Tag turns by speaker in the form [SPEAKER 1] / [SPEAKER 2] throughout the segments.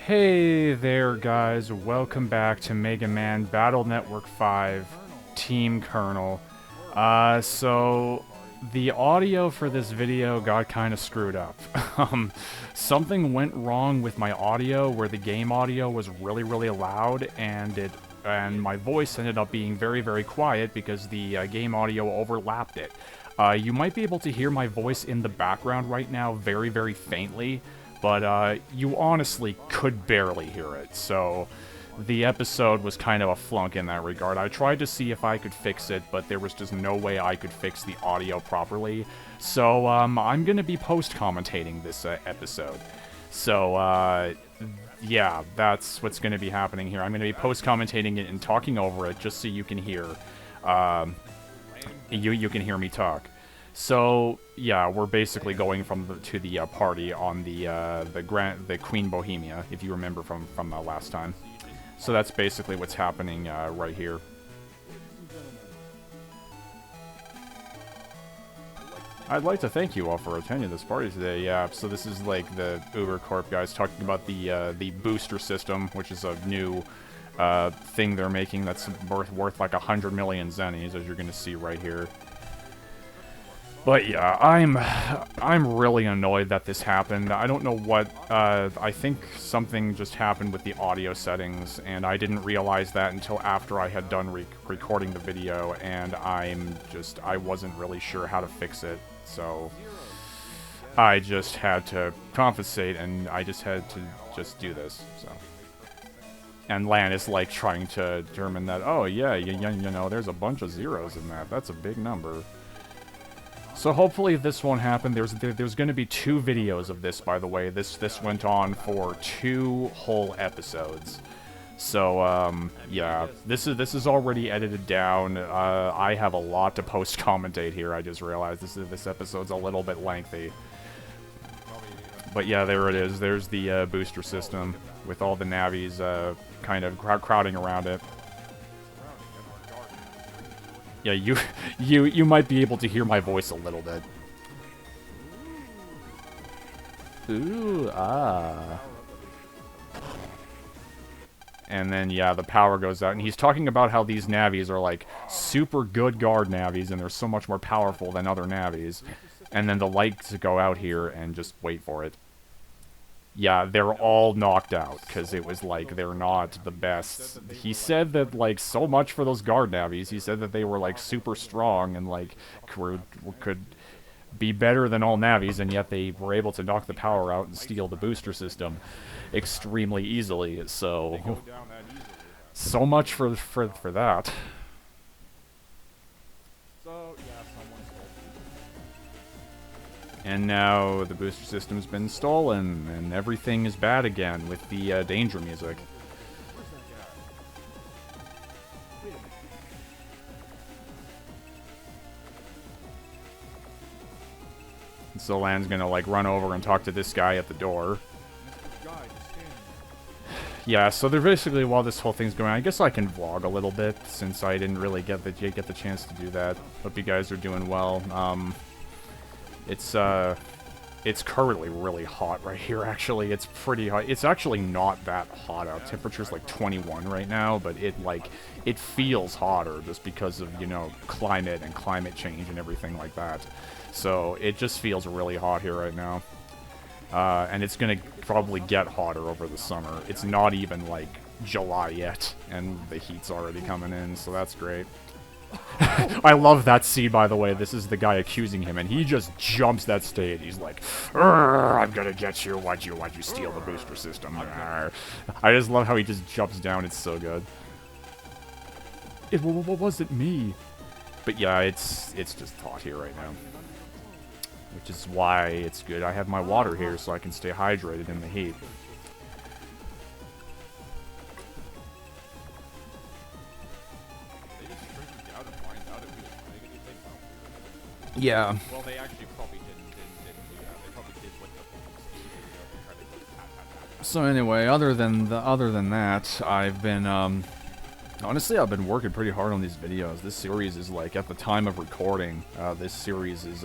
[SPEAKER 1] Hey there, guys. Welcome back to Megaman Battle Network 5 Team Colonel. So the audio for this video got kind of screwed up. Something went wrong with my audio where the game audio was really loud and my voice ended up being very quiet because the game audio overlapped it. You might be able to hear my voice in the background right now very faintly, but you honestly could barely hear it, so the episode was kind of a flunk in that regard. I tried to see if I could fix it, but there was just no way I could fix the audio properly, so I'm gonna be post-commentating this episode. So, yeah, that's what's gonna be happening here. I'm gonna be post-commentating it and talking over it just so you can hear, you can hear me talk. So yeah, we're basically going to the party on the Queen Bohemia, if you remember from the last time. So that's basically what's happening right here. I'd like to thank you all for attending this party today. Yeah, so this is like the Uber Corp guys talking about the booster system, which is a new thing they're making that's worth like 100 million zennies, as you're gonna see right here. But yeah, I'm really annoyed that this happened. I don't know what, I think something just happened with the audio settings, and I didn't realize that until after I had done recording the video, and I wasn't really sure how to fix it, so I just had to compensate, and I just had to just do this, so. And Lan is like trying to determine that, oh yeah, you know, there's a bunch of zeros in that, that's a big number. So hopefully this won't happen. There's going to be 2 videos of this, by the way. This went on for 2 whole episodes. So yeah, this is already edited down. I have a lot to post commentate here. I just realized this episode's a little bit lengthy. But yeah, there it is. There's the booster system with all the navies kind of crowding around it. Yeah, you might be able to hear my voice a little bit. Ooh, ah. And then, yeah, the power goes out, and he's talking about how these navies are, like, super good guard navies, and they're so much more powerful than other navies. And then the lights go out here, and just wait for it. Yeah, they're all knocked out, because it was like, they're not the best. He said that, like, so much for those guard navies. He said that they were, like, super strong and, like, could be better than all navies, and yet they were able to knock the power out and steal the booster system extremely easily, so... So much for that. And now the booster system's been stolen, and everything is bad again with the danger music. And so Lan's gonna, like, run over and talk to this guy at the door. Yeah, so they're basically, while this whole thing's going on, I guess I can vlog a little bit, since I didn't really get the chance to do that. Hope you guys are doing well. It's currently really hot right here, actually. It's pretty hot. It's actually not that hot out. Temperature's like 21 right now, but it feels hotter just because of, you know, climate and climate change and everything like that. So it just feels really hot here right now. And it's gonna probably get hotter over the summer. It's not even, like, July yet, and the heat's already coming in, so that's great. I love that scene, by the way. This is the guy accusing him, and he just jumps that stage. He's like, I'm gonna get you. Why'd you steal the booster system? I just love how he just jumps down. It's so good. It wasn't me. But yeah, it's just hot here right now. Which is why it's good I have my water here so I can stay hydrated in the heat. Yeah. Well, they actually probably didn't do that. They probably did what the So anyway, other than that, I've been honestly I've been working pretty hard on these videos. This series is, like, at the time of recording, this series is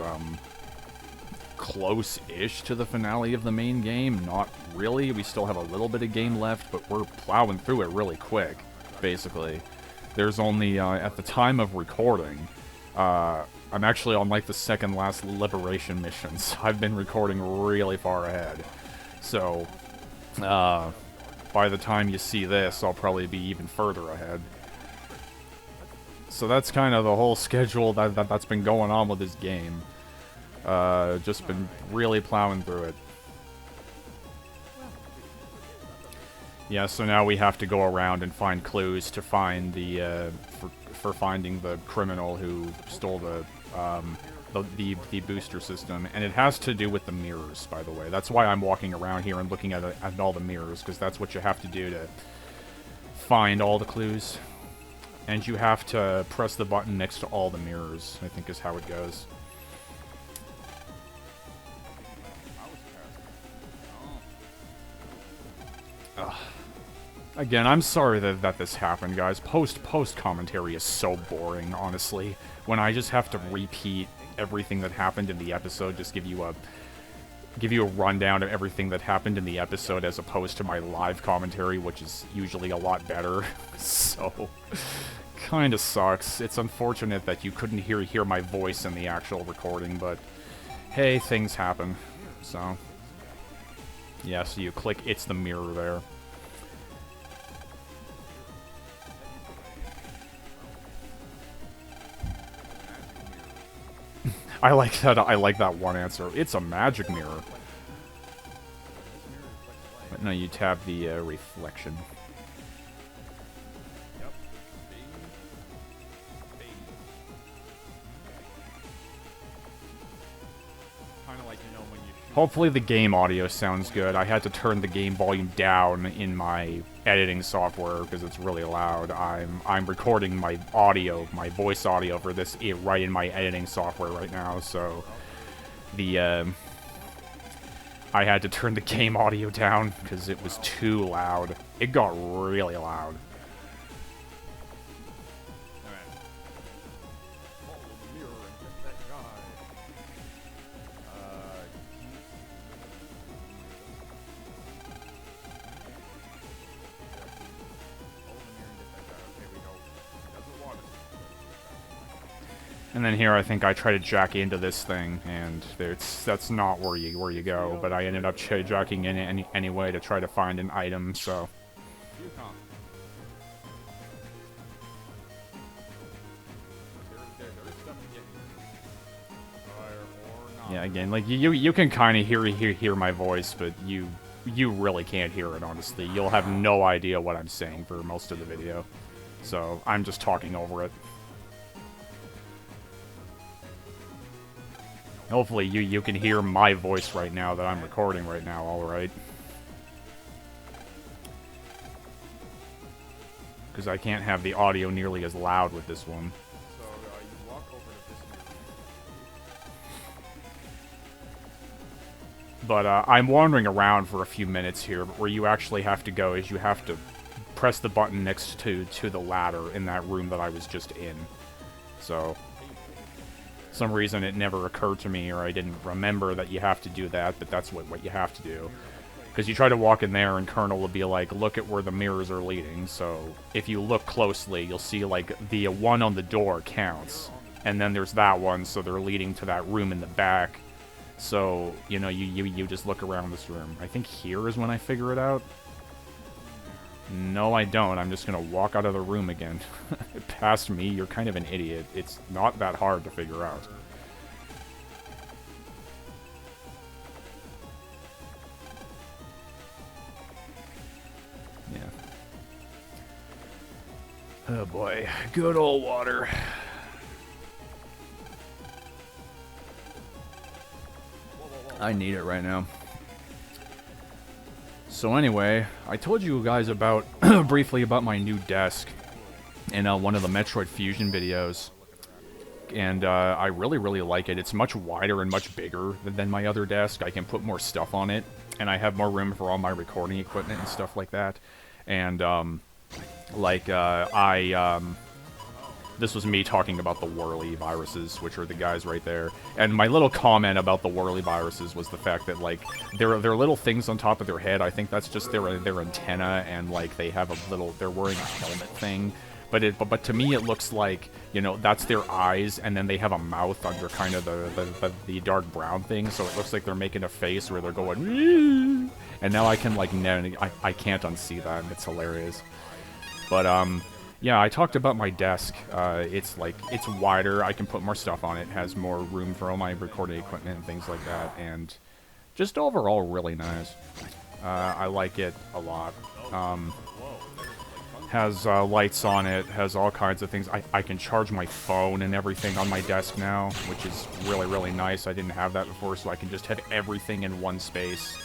[SPEAKER 1] close-ish to the finale of the main game. Not really. We still have a little bit of game left, but we're plowing through it really quick, basically. There's only, at the time of recording, I'm actually on, like, the second last Liberation mission, so I've been recording really far ahead. So, by the time you see this, I'll probably be even further ahead. So that's kind of the whole schedule that's been going on with this game. Just been really plowing through it. Yeah, so now we have to go around and find clues to find the, for finding the criminal who stole the booster system. And it has to do with the mirrors, by the way. That's why I'm walking around here and looking at all the mirrors, because that's what you have to do to find all the clues. And you have to press the button next to all the mirrors, I think is how it goes. Ugh. Again, I'm sorry that this happened, guys. Post commentary is so boring, honestly. When I just have to repeat everything that happened in the episode, just give you a rundown of everything that happened in the episode as opposed to my live commentary, which is usually a lot better. So, kinda sucks. It's unfortunate that you couldn't hear my voice in the actual recording, but hey, things happen. So, yeah, so you click It's the Mirror there. I like that one answer. It's a magic mirror. But no, you tap the reflection. Hopefully the game audio sounds good. I had to turn the game volume down in my editing software because it's really loud. I'm recording my audio, my voice audio for this right in my editing software right now, so the I had to turn the game audio down because it was too loud. It got really loud. And then here, I think I try to jack into this thing, and that's not where you go. But I ended up jacking in anyway to try to find an item. So. Yeah, again, like you can kind of hear my voice, but you really can't hear it. Honestly, you'll have no idea what I'm saying for most of the video. So I'm just talking over it. Hopefully you can hear my voice right now that I'm recording right now, alright? Because I can't have the audio nearly as loud with this one. So, you walk over to this mirror. But, I'm wandering around for a few minutes here, but where you actually have to go is you have to press the button next to the ladder in that room that I was just in. So... some reason it never occurred to me, or I didn't remember that you have to do that, but that's what you have to do. Because you try to walk in there, and Colonel will be like, look at where the mirrors are leading. So, if you look closely, you'll see, like, the one on the door counts. And then there's that one, so they're leading to that room in the back. So, you know, you just look around this room. I think here is when I figure it out. No, I don't. I'm just gonna walk out of the room again. Past me, you're kind of an idiot. It's not that hard to figure out. Yeah. Oh boy. Good old water. I need it right now. So anyway, I told you guys about briefly about my new desk in one of the Metroid Fusion videos, and I really like it. It's much wider and much bigger than my other desk. I can put more stuff on it, and I have more room for all my recording equipment and stuff like that. And this was me talking about the whirly viruses, which are the guys right there. And my little comment about the whirly viruses was the fact that, like, they're little things on top of their head. I think that's just their antenna, and, like, they have a little... They're wearing a helmet thing. But to me, it looks like, you know, that's their eyes, and then they have a mouth under kind of the dark brown thing, so it looks like they're making a face where they're going, Wee! And now I can, like, I can't unsee that, and it's hilarious. But, yeah, I talked about my desk. It's, like, it's wider, I can put more stuff on it, has more room for all my recording equipment and things like that, and just overall really nice. I like it a lot. Has lights on it, has all kinds of things. I can charge my phone and everything on my desk now, which is really, really nice. I didn't have that before, so I can just have everything in one space.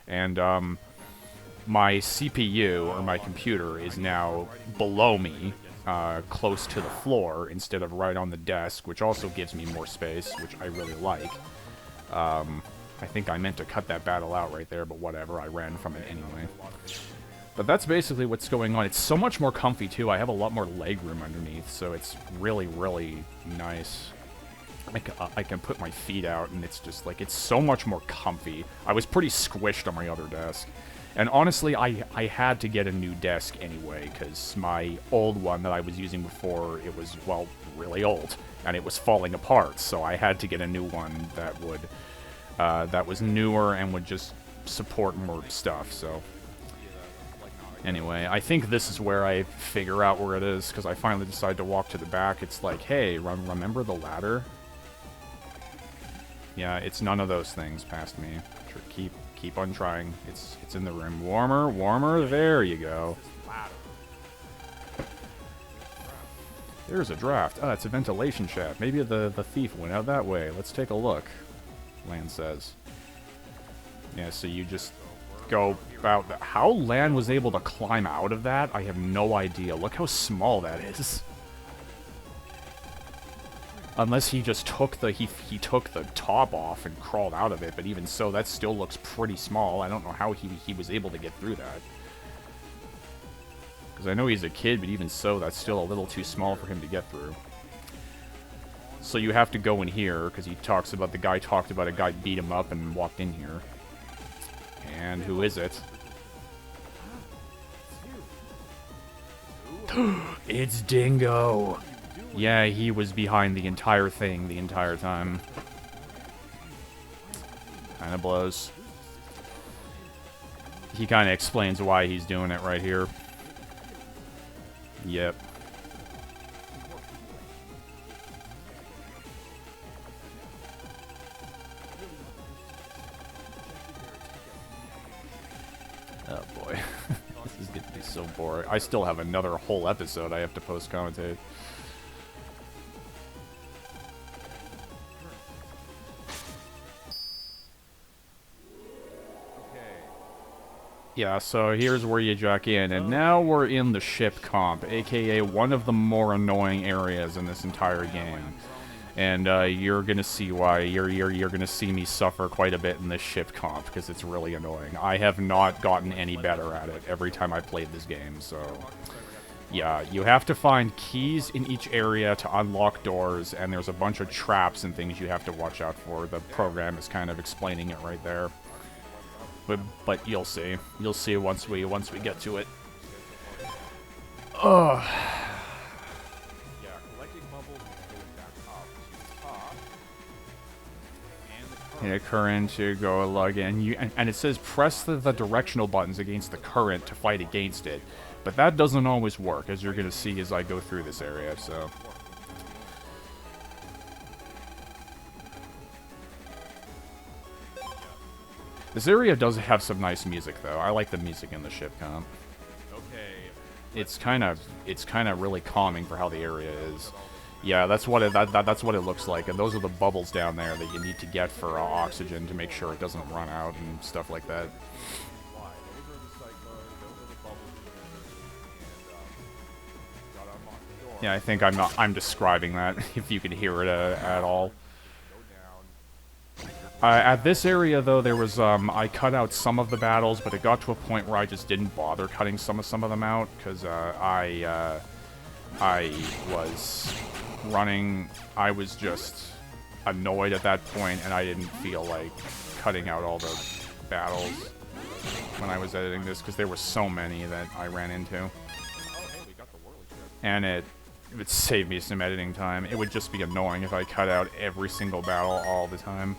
[SPEAKER 1] And my CPU, or my computer, is now below me, close to the floor, instead of right on the desk, which also gives me more space, which I really like. I think I meant to cut that battle out right there, but whatever, I ran from it anyway. But that's basically what's going on. It's so much more comfy, too. I have a lot more leg room underneath, so it's really, really nice. I can put my feet out, and it's just, like, it's so much more comfy. I was pretty squished on my other desk. And honestly, I had to get a new desk anyway, because my old one that I was using before, it was, well, really old, and it was falling apart, so I had to get a new one that would, that was newer and would just support more stuff, so... Anyway, I think this is where I figure out where it is, because I finally decide to walk to the back. It's like, hey, remember the ladder? Yeah, it's none of those things past me. Keep on trying. It's in the room. Warmer, there you go. There's a draft. Oh, it's a ventilation shaft. Maybe the thief went out that way. Let's take a look, Lan says. Yeah, so you just... go about that. How Lan was able to climb out of that, I have no idea. Look how small that is. Unless he just took the he took the top off and crawled out of it, but even so, that still looks pretty small. I don't know how he was able to get through that. Because I know he's a kid, but even so, that's still a little too small for him to get through. So you have to go in here, because he talks about, the guy talked about a guy beat him up and walked in here. And who is it? It's Dingo! Yeah, he was behind the entire thing the entire time. Kinda blows. He kinda explains why he's doing it right here. Yep. Oh boy. This is gonna be so boring. I still have another whole episode I have to post-commentate. Yeah, so here's where you jack in, and now we're in the ShipComp, aka one of the more annoying areas in this entire game. And you're gonna see why. You're gonna see me suffer quite a bit in this ShipComp, because it's really annoying. I have not gotten any better at it every time I played this game, so... Yeah, you have to find keys in each area to unlock doors, and there's a bunch of traps and things you have to watch out for. The program is kind of explaining it right there. But you'll see. You'll see once we get to it. Ugh. Hit a current to go log in. And it says press the directional buttons against the current to fight against it. But that doesn't always work, as you're going to see as I go through this area, so... This area does have some nice music, though. I like the music in the ShipComp. It's kind of really calming for how the area is. Yeah, that's what it looks like, and those are the bubbles down there that you need to get for oxygen to make sure it doesn't run out and stuff like that. Yeah, I think I'm describing that, if you can hear it at all. At this area, though, there was, I cut out some of the battles, but it got to a point where I just didn't bother cutting some of them out, because, I was running. I was just annoyed at that point, and I didn't feel like cutting out all the battles when I was editing this, because there were so many that I ran into. And it would save me some editing time. It would just be annoying if I cut out every single battle all the time.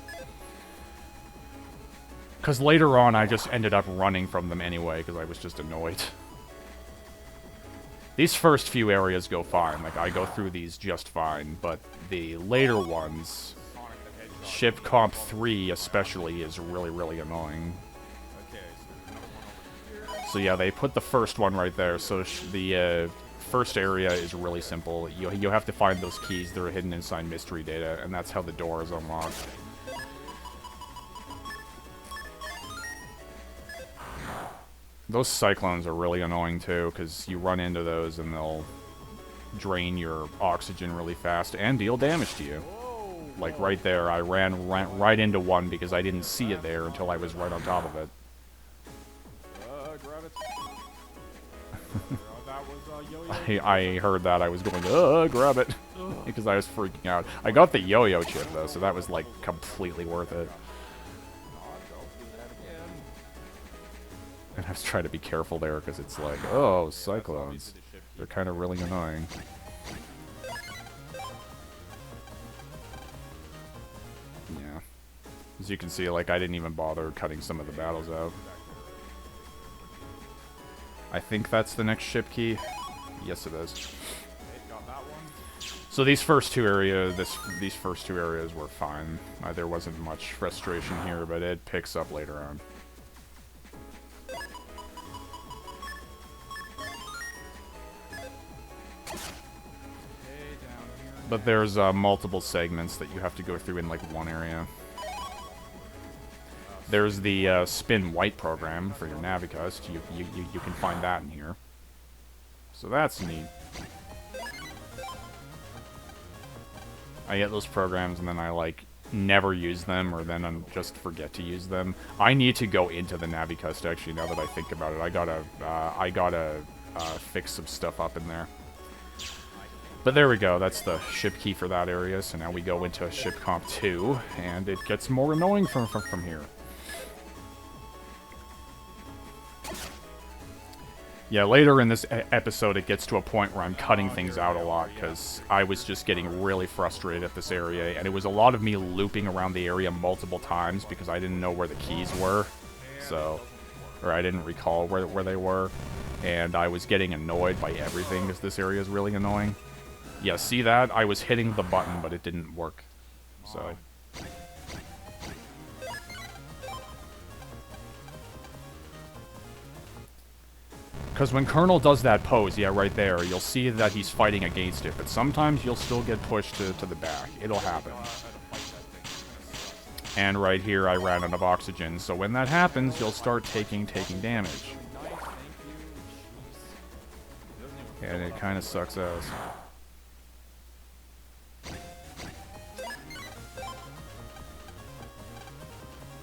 [SPEAKER 1] Because later on, I just ended up running from them anyway, because I was just annoyed. These first few areas go fine. Like, I go through these just fine, but the later ones, ShipComp 3 especially, is really, really annoying. So yeah, they put the first one right there, so the first area is really simple. You have to find those keys that are hidden inside mystery data, and that's how the door is unlocked. Those cyclones are really annoying too, because you run into those and they'll drain your oxygen really fast and deal damage to you. Like right there, I ran right into one because I didn't see it there until I was right on top of it. I heard that. I was going, grab it, because I was freaking out. I got the yo-yo chip though, so that was like completely worth it. And I was trying to be careful there, because it's like, oh, cyclones. They're kind of really annoying. Yeah. As you can see, like, I didn't even bother cutting some of the battles out. I think that's the next ship key. Yes, it is. So these first two areas, these first two areas were fine. There wasn't much frustration here, but it picks up later on. But there's multiple segments that you have to go through in like one area. There's the spin white program for your Navicust. You can find that in here. So that's neat. I get those programs and then I like never use them, or then I just forget to use them. I need to go into the Navicust actually. Now that I think about it, I gotta fix some stuff up in there. But there we go, that's the ship key for that area, so now we go into ShipComp 2, and it gets more annoying from here. Yeah, later in this episode it gets to a point where I'm cutting things out a lot, because I was just getting really frustrated at this area, and it was a lot of me looping around the area multiple times, because I didn't know where the keys were, so... Or I didn't recall where they were, and I was getting annoyed by everything, because this area is really annoying. Yeah, see that? I was hitting the button, but it didn't work. So. Because when Colonel does that pose, yeah, right there, you'll see that he's fighting against it, but sometimes you'll still get pushed to the back. It'll happen. And right here, I ran out of oxygen, so when that happens, you'll start taking damage. And it kind of sucks ass.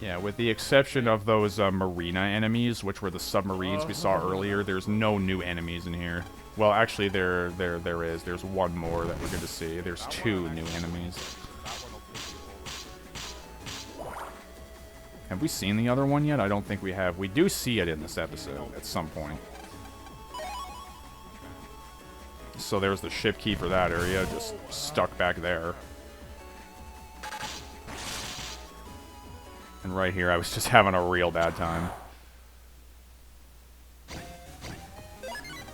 [SPEAKER 1] Yeah, with the exception of those marina enemies, which were the submarines we saw earlier, there's no new enemies in here. Well, actually, there is. There's one more that we're going to see. There's two new enemies. Have we seen the other one yet? I don't think we have. We do see it in this episode at some point. So there's the ship key for that area, just stuck back there. And right here, I was just having a real bad time.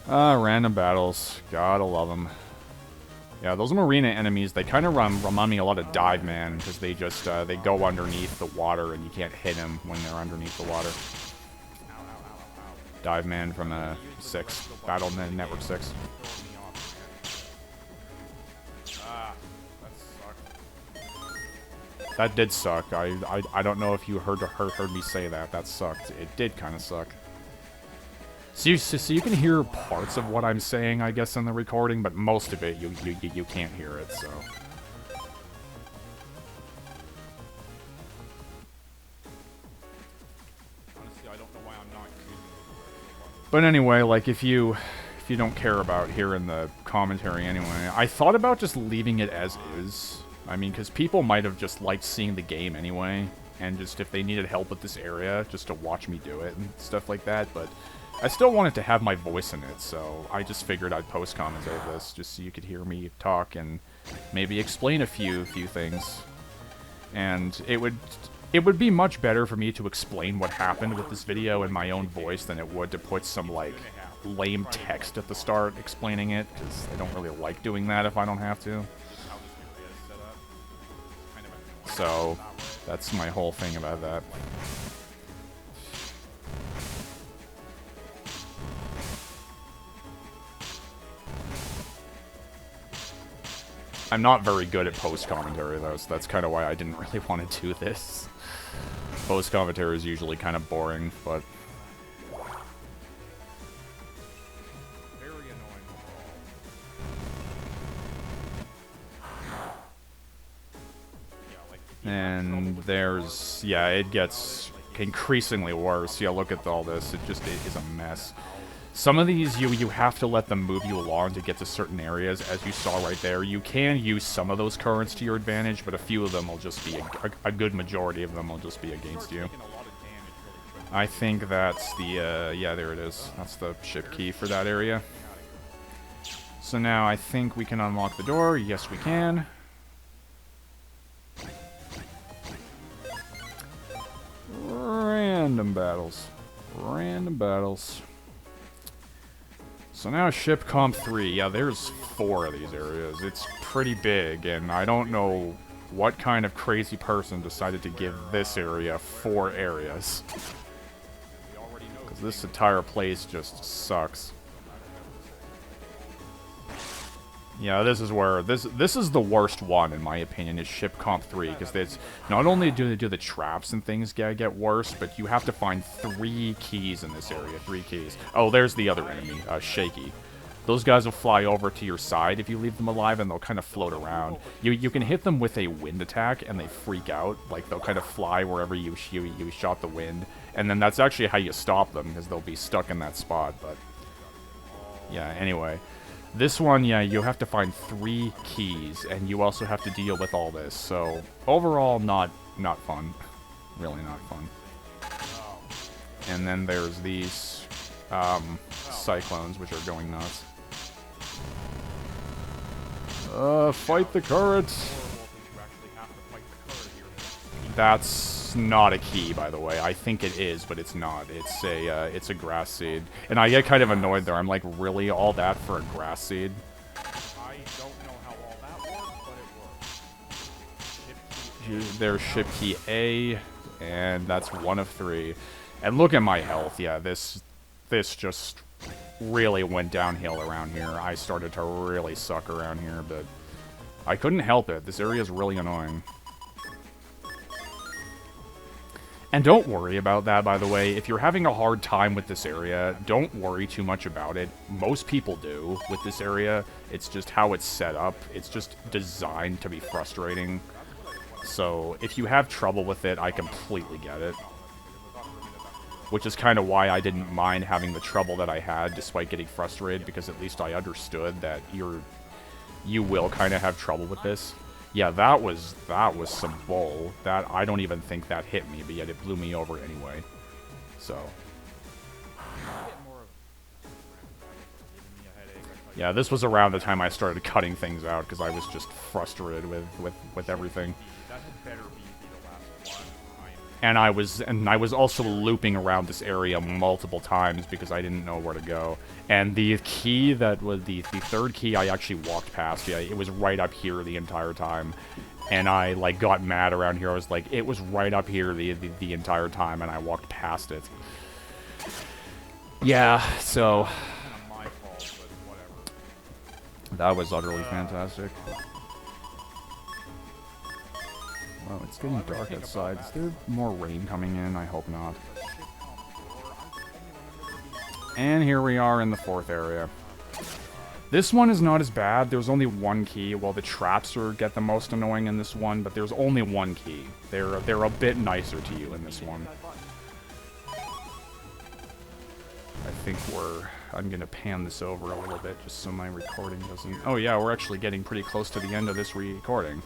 [SPEAKER 1] Random battles. Gotta love them. Yeah, those marina enemies, they kind of remind me a lot of Dive Man, because they just, they go underneath the water, and you can't hit them when they're underneath the water. Dive Man from, 6. Battle Network 6. That did suck. I don't know if you heard me say that. That sucked. It did kind of suck. So you can hear parts of what I'm saying, I guess, in the recording, but most of it you can't hear it. So. Honestly, I don't know why I'm not. But anyway, like if you if you don't care about hearing the commentary anyway. I thought about just leaving it as is. I mean, because people might have just liked seeing the game anyway, and just if they needed help with this area, just to watch me do it and stuff like that, but I still wanted to have my voice in it, so I just figured I'd post commentate this, just so you could hear me talk and maybe explain a few things. And it would be much better for me to explain what happened with this video in my own voice than it would to put some, like, lame text at the start explaining it, because I don't really like doing that if I don't have to. So, that's my whole thing about that. I'm not very good at post-commentary, though, so that's kind of why I didn't really want to do this. Post-commentary is usually kind of boring, but... very annoying overall. And there's... yeah, it gets increasingly worse. Yeah, look at all this. It is a mess. Some of these, you have to let them move you along to get to certain areas, as you saw right there. You can use some of those currents to your advantage, but a few of them will just be, a good majority of them will just be against you. I think that's the, yeah, there it is. That's the ship key for that area. So now I think we can unlock the door. Yes, we can. Random battles. Random battles. So now ShipComp 3, yeah, there's 4 of these areas. It's pretty big, and I don't know what kind of crazy person decided to give this area 4 areas. Because this entire place just sucks. Yeah, this is where, this is the worst one, in my opinion, is ShipComp 3, because there's, not only do the traps and things get worse, but you have to find 3 keys in this area, 3 keys. Oh, there's the other enemy, Shaky. Those guys will fly over to your side if you leave them alive, and they'll kind of float around. You can hit them with a wind attack, and they freak out, like, they'll kind of fly wherever you shot the wind, and then that's actually how you stop them, because they'll be stuck in that spot, but... yeah, anyway... this one, yeah, you have to find 3 keys, and you also have to deal with all this, so overall, not fun. Really not fun. And then there's these, cyclones, which are going nuts. Fight the currents! That's not a key, by the way. I think it is, but it's not. It's a grass seed. And I get kind of annoyed there. I'm like, really? All that for a grass seed? I don't know how all that works, but it works. There's ship key A, and that's 1 of 3. And look at my health. Yeah, this just really went downhill around here. I started to really suck around here, but I couldn't help it. This area is really annoying. And don't worry about that, by the way. If you're having a hard time with this area, don't worry too much about it. Most people do with this area. It's just how it's set up. It's just designed to be frustrating. So, if you have trouble with it, I completely get it. Which is kind of why I didn't mind having the trouble that I had, despite getting frustrated, because at least I understood that you will kind of have trouble with this. Yeah, that was some bull. That, I don't even think that hit me, but yet it blew me over anyway. So. Yeah, this was around the time I started cutting things out, because I was just frustrated with everything. And I was also looping around this area multiple times because I didn't know where to go. And the key that was the 3rd key I actually walked past. Yeah, it was right up here the entire time. And I, like, got mad around here. I was like, it was right up here the entire time, and I walked past it. Yeah, so... that was utterly fantastic. Wow, it's getting dark outside. Is there more rain coming in? I hope not. And here we are in the 4th area. This one is not as bad. There's only 1 key. Well, the traps get the most annoying in this one, but there's only 1 key. They're a bit nicer to you in this one. I think we're I'm gonna pan this over a little bit just so my recording doesn't... Oh yeah, we're actually getting pretty close to the end of this recording.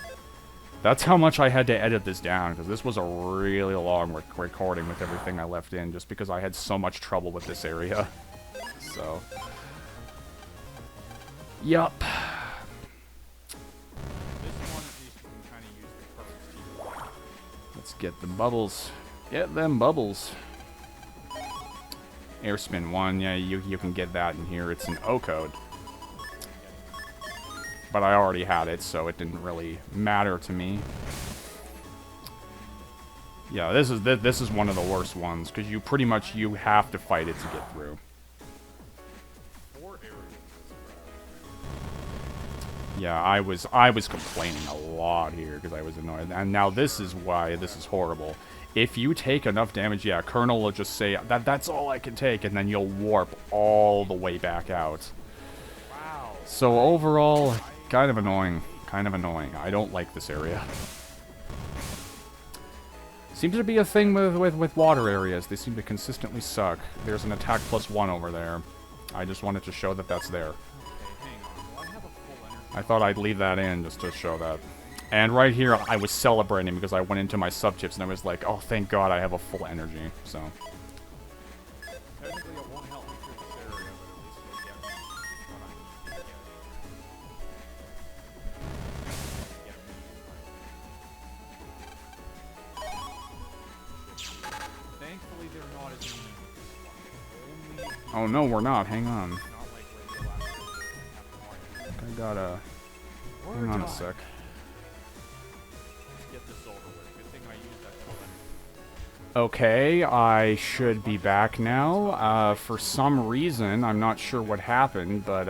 [SPEAKER 1] That's how much I had to edit this down, because this was a really long recording with everything I left in, just because I had so much trouble with this area. So... Yup. Let's get the bubbles. Get them bubbles. Airspin 1, yeah, you can get that in here. It's an O code. But I already had it, so it didn't really matter to me. Yeah, this is one of the worst ones, because you pretty much have to fight it to get through. Yeah, I was complaining a lot here because I was annoyed. And now this is why this is horrible. If you take enough damage, yeah, Colonel will just say, that's all I can take, and then you'll warp all the way back out. Wow. So overall, kind of annoying. Kind of annoying. I don't like this area. Seems to be a thing with water areas. They seem to consistently suck. There's an attack +1 over there. I just wanted to show that that's there. I thought I'd leave that in just to show that. And right here, I was celebrating because I went into my sub-chips and I was like, oh, thank God I have a full energy, so. Technically, it won't help me through this area, but at least you'll get... Thankfully, they're not as mean. Oh, no, we're not. Hang on. I gotta... Hang on a sec. Okay, I should be back now. For some reason, I'm not sure what happened, but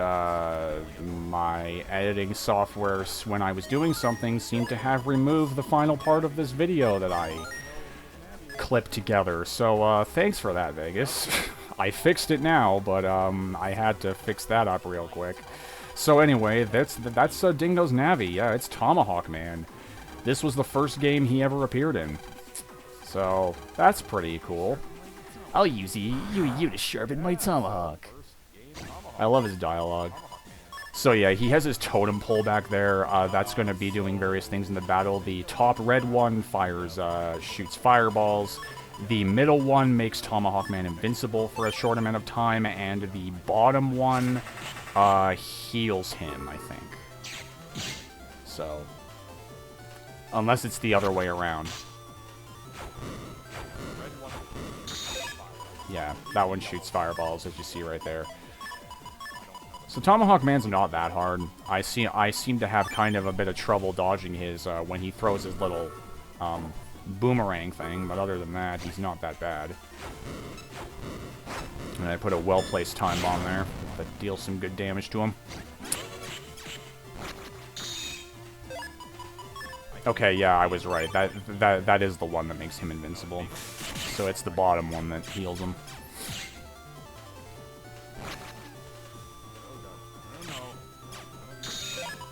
[SPEAKER 1] my editing software, when I was doing something, seemed to have removed the final part of this video that I clipped together. So, thanks for that, Vegas. I fixed it now, but I had to fix that up real quick. So anyway, that's Dingo's Navi. Yeah, it's Tomahawk Man. This was the first game he ever appeared in. So, that's pretty cool. I'll use you to sharpen my tomahawk. I love his dialogue. So yeah, he has his totem pole back there. That's going to be doing various things in the battle. The top red one shoots fireballs. The middle one makes Tomahawk Man invincible for a short amount of time. And the bottom one heals him, I think. So, unless it's the other way around. Yeah, that one shoots fireballs, as you see right there. So Tomahawk Man's not that hard. I seem to have kind of a bit of trouble dodging his when he throws his little boomerang thing, but other than that, he's not that bad. And I put a well-placed time bomb there that deals some good damage to him. Okay, yeah, I was right. That is the one that makes him invincible. So it's the bottom one that heals him.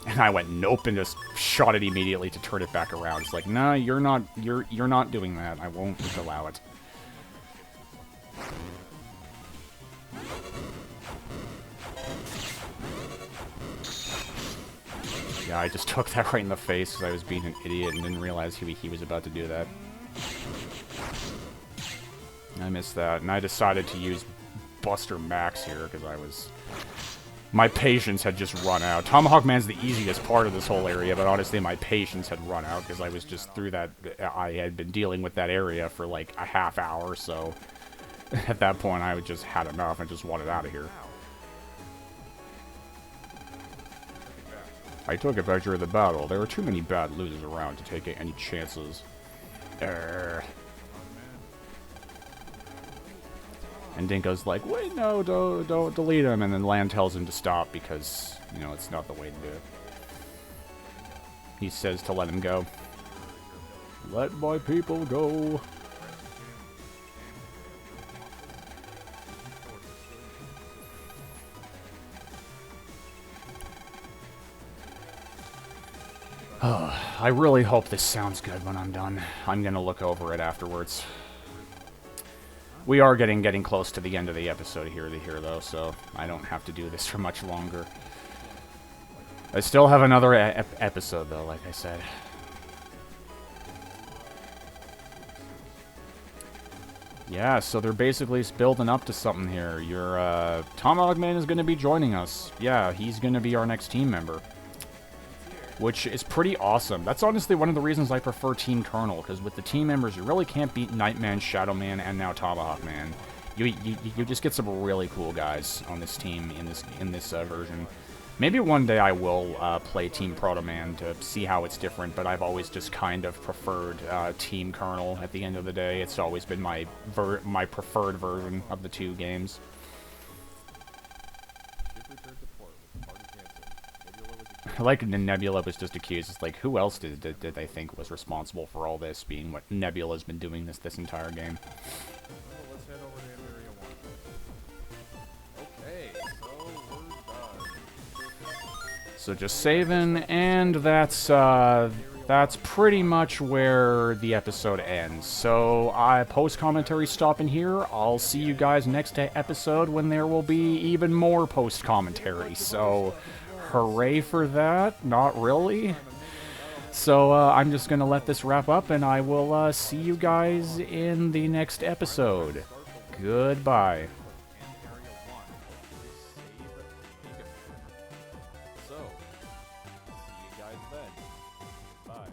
[SPEAKER 1] And I went nope and just shot it immediately to turn it back around. It's like, nah, you're not doing that. I won't allow it. Yeah, I just took that right in the face because I was being an idiot and didn't realize he was about to do that. I missed that, and I decided to use Buster Max here because my patience had just run out. Tomahawk Man's the easiest part of this whole area, but honestly my patience had run out because I was just through that. I had been dealing with that area for like a half hour, so at that point I just had enough and just wanted out of here. I took it back during the battle. There were too many bad losers around to take any chances. And Dinko's like, wait, no, don't delete him. And then Lan tells him to stop because, you know, it's not the way to do it. He says to let him go. Let my people go. I really hope this sounds good when I'm done. I'm gonna look over it afterwards. We are getting close to the end of the episode here, though, so I don't have to do this for much longer. I still have another episode, though, like I said. Yeah, so they're basically building up to something here. Your, Tomahawk Man is going to be joining us. Yeah, he's going to be our next team member. Which is pretty awesome. That's honestly one of the reasons I prefer Team Colonel, because with the team members, you really can't beat Nightman, Shadow Man, and now Tomahawk Man. You just get some really cool guys on this team in this version. Maybe one day I will play Team Proto Man to see how it's different, but I've always just kind of preferred Team Colonel at the end of the day. It's always been my preferred version of the two games. Like Nebula was just accused. It's like, who else did they think was responsible for all this, being what Nebula's been doing this entire game?
[SPEAKER 2] Well, let's head over to Area 1. Okay, so we're done.
[SPEAKER 1] So just saving, and that's pretty much where the episode ends. So post-commentary stopping here. I'll see you guys next episode when there will be even more post-commentary. So hooray for that. Not really. So I'm just going to let this wrap up, and I will see you guys in the next episode. Goodbye.
[SPEAKER 2] So, see you guys then. Bye.